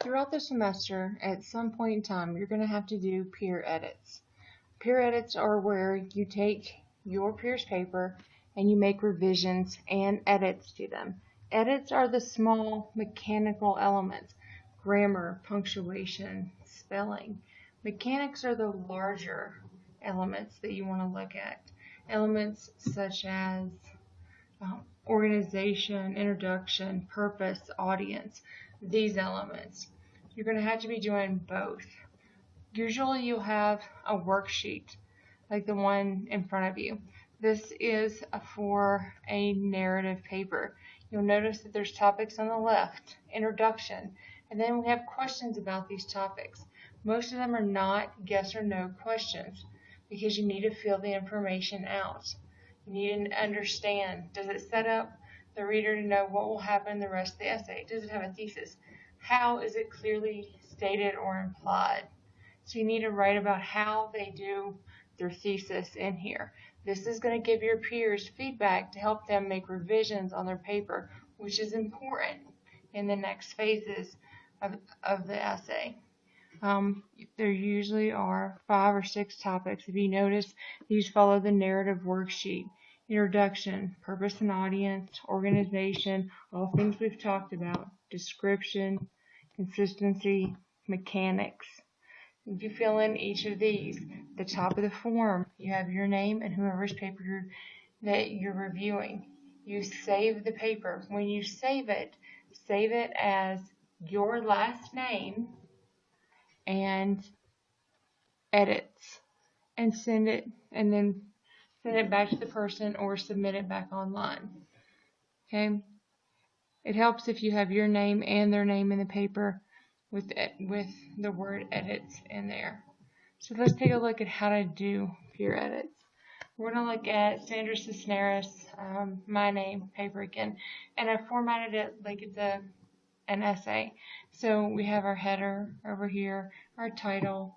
Throughout the semester, at some point in time, you're going to have to do peer edits. Peer edits are where you take your peer's paper and you make revisions and edits to them. Edits are the small mechanical elements: grammar, punctuation, spelling. Mechanics are the larger elements that you want to look at. Elements such as organization, introduction, purpose, audience, these elements. You're going to have to be doing both. Usually you'll have a worksheet like the one in front of you. This is for a narrative paper. You'll notice that there's topics on the left, introduction, and then we have questions about these topics. Most of them are not yes or no questions because you need to fill the information out. You need to understand, does it set up the reader to know what will happen in the rest of the essay? Does it have a thesis? How is it clearly stated or implied? So you need to write about how they do their thesis in here. This is going to give your peers feedback to help them make revisions on their paper, which is important in the next phases of the essay. There usually are 5 or 6 topics. If you notice, these follow the narrative worksheet: introduction, purpose and audience, organization, all things we've talked about, description, consistency, mechanics. If you fill in each of these, the top of the form, you have your name and whoever's paper that you're reviewing. You save the paper. When you save it as your last name and edits, and send it back to the person or submit it back online. Okay? It helps if you have your name and their name in the paper with the word edits in there. So let's take a look at how to do peer edits. We're going to look at Sandra Cisneros, my name, paper again, and I formatted it like it's an essay. So we have our header over here, our title,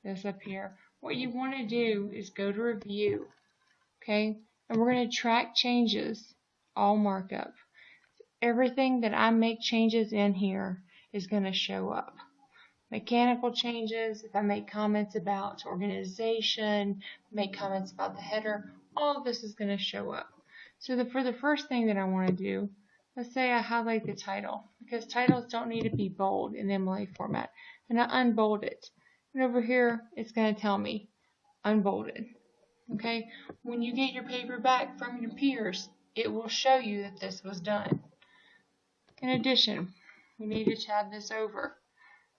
this up here. What you want to do is go to review, okay? And we're going to track changes, all markup. Everything that I make changes in here is going to show up. Mechanical changes, if I make comments about organization, make comments about the header, all of this is going to show up. So for the first thing that I want to do, let's say I highlight the title, because titles don't need to be bold in the MLA format, and I unbold it. And over here, it's going to tell me unbolded. Okay? When you get your paper back from your peers, it will show you that this was done. In addition, we need to tab this over.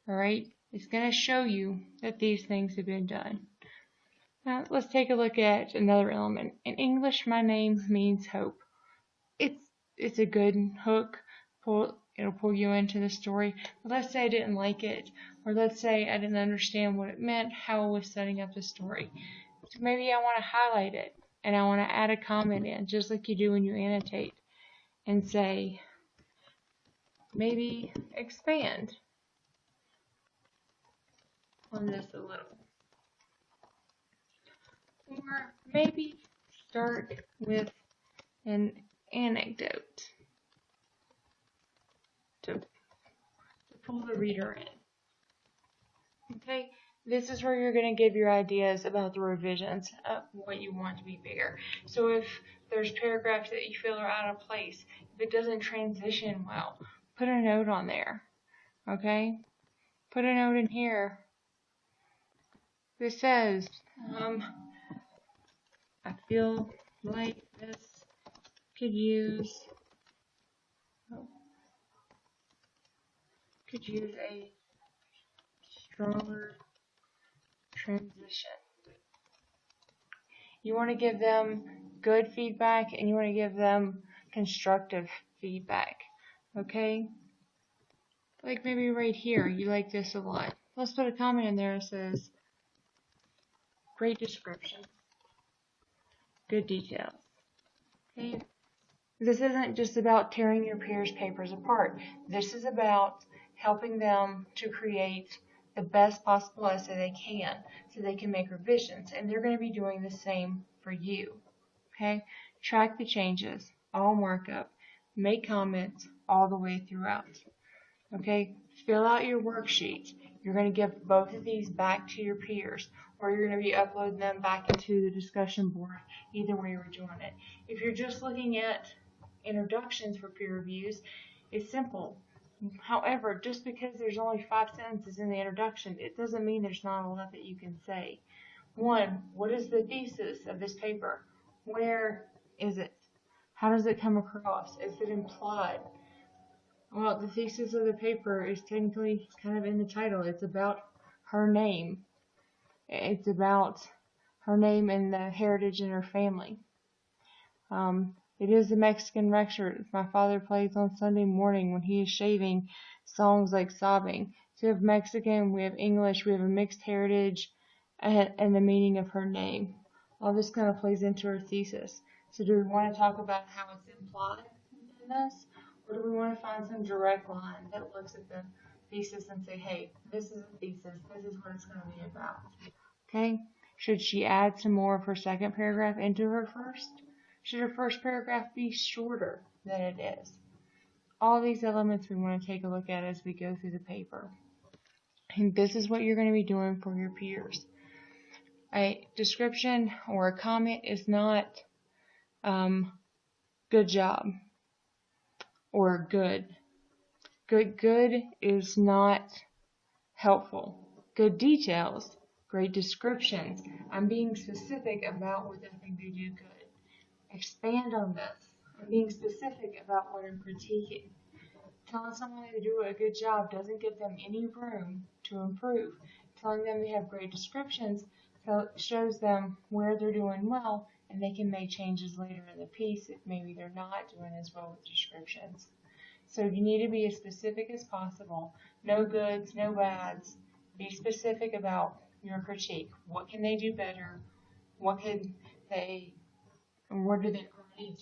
Alright? It's going to show you that these things have been done. Now, let's take a look at another element. In English, my name means hope. It's a good hook. It'll pull you into the story. But let's say I didn't like it, or let's say I didn't understand what it meant, how I was setting up the story. So maybe I want to highlight it, and I want to add a comment in, just like you do when you annotate, and say, maybe expand on this a little. Or maybe start with an anecdote to pull the reader in. Okay, this is where you're going to give your ideas about the revisions of what you want to be bigger. So if there's paragraphs that you feel are out of place, if it doesn't transition well, put a note on there. Okay, put a note in here that says, I feel like this could use a stronger transition. You want to give them good feedback, and you want to give them constructive feedback. Okay? Like maybe right here, you like this a lot. Let's put a comment in there that says, great description, good details. Okay? This isn't just about tearing your peers' papers apart. This is about helping them to create the best possible essay they can so they can make revisions. And they're going to be doing the same for you. Okay? Track the changes, all markup, make comments all the way throughout. Okay? fill out your worksheet. You're going to give both of these back to your peers, or you're going to be uploading them back into the discussion board, either way you're doing it. If you're just looking at introductions for peer reviews, it's simple. However, just because there's only 5 sentences in the introduction, it doesn't mean there's not a lot that you can say. 1, what is the thesis of this paper? Where is it? How does it come across? Is it implied? Well, the thesis of the paper is technically kind of in the title. It's about her name. It's about her name and the heritage in her family. It is a Mexican record. My father plays on Sunday morning when he is shaving songs like Sobbing. So we have Mexican, we have English, we have a mixed heritage, and the meaning of her name. All this kind of plays into her thesis. So do we want to talk about how it's implied in this? Or do we want to find some direct line that looks at the thesis and say, hey, this is a thesis, this is what it's going to be about. Okay? Should she add some more of her second paragraph into her first? Should her first paragraph be shorter than it is? All these elements we want to take a look at as we go through the paper. And this is what you're going to be doing for your peers. A description or a comment is not good job or good. Good is not helpful. Good details, great descriptions. I'm being specific about what I think they do good. Expand on this. I'm being specific about what I'm critiquing. Telling someone they do a good job doesn't give them any room to improve. Telling them they have great descriptions shows them where they're doing well, and they can make changes later in the piece if maybe they're not doing as well with descriptions. So you need to be as specific as possible. No goods, no bads. Be specific about your critique. What can they do better? What do they already do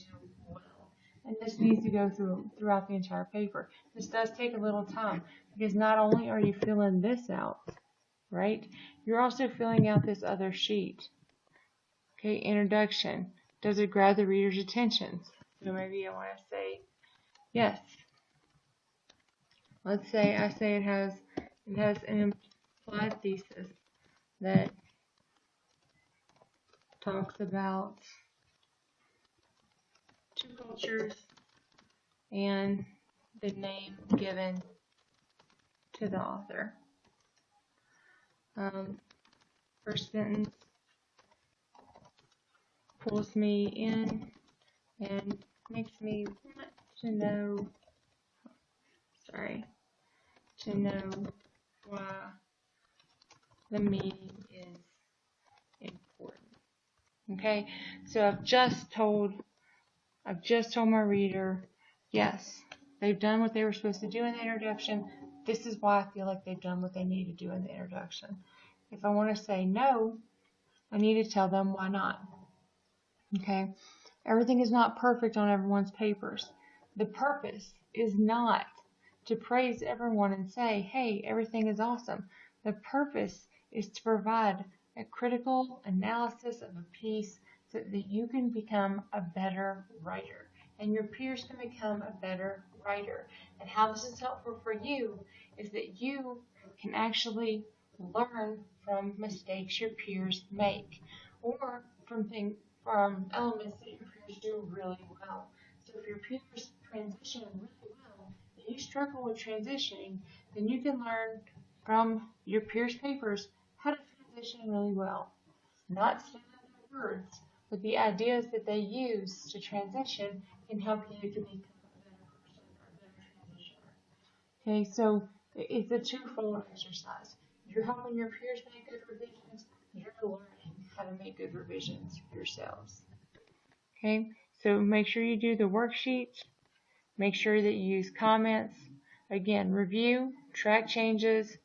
well? And this needs to go throughout the entire paper. This does take a little time because not only are you filling this out, right? You're also filling out this other sheet. Okay, introduction. Does it grab the reader's attention? So maybe I want to say yes. Let's say I say it has an implied thesis that talks about 2 cultures and the name given to the author. First sentence pulls me in and makes me want to know, why the meaning is important. Okay, so I've just told my reader, yes, they've done what they were supposed to do in the introduction. This is why I feel like they've done what they need to do in the introduction. If I want to say no, I need to tell them why not. Okay, everything is not perfect on everyone's papers. The purpose is not to praise everyone and say, hey, everything is awesome. The purpose is to provide a critical analysis of a piece so that you can become a better writer and your peers can become a better writer. And how this is helpful for you is that you can actually learn from mistakes your peers make or from elements that your peers do really well. So if your peers transition really well and you struggle with transitioning, then you can learn from your peers' papers how to transition really well. Not standard words, but the ideas that they use to transition can help you to become a better person or a better transitioner. Okay, so it's a twofold exercise. You're helping your peers make good revisions, you're learning how to make good revisions yourselves. Okay, so make sure you do the worksheet. Make sure that you use comments. Again, review, track changes,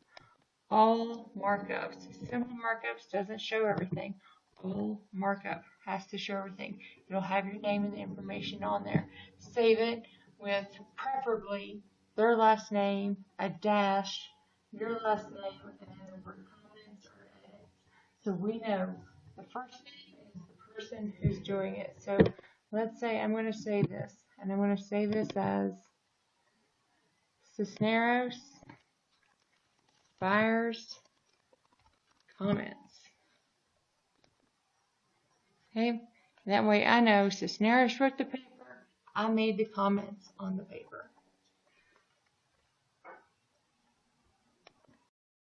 all markups. Simple markups doesn't show everything. All markup has to show everything. It'll have your name and the information on there. Save it with preferably their last name, a dash, your last name, and then the word comments or edits. So we know the first name is the person who's doing it. So let's say I'm going to say this, and I'm going to say this as Cisneros buyer's comments. Okay, that way I know Cisneros wrote the paper, I made the comments on the paper.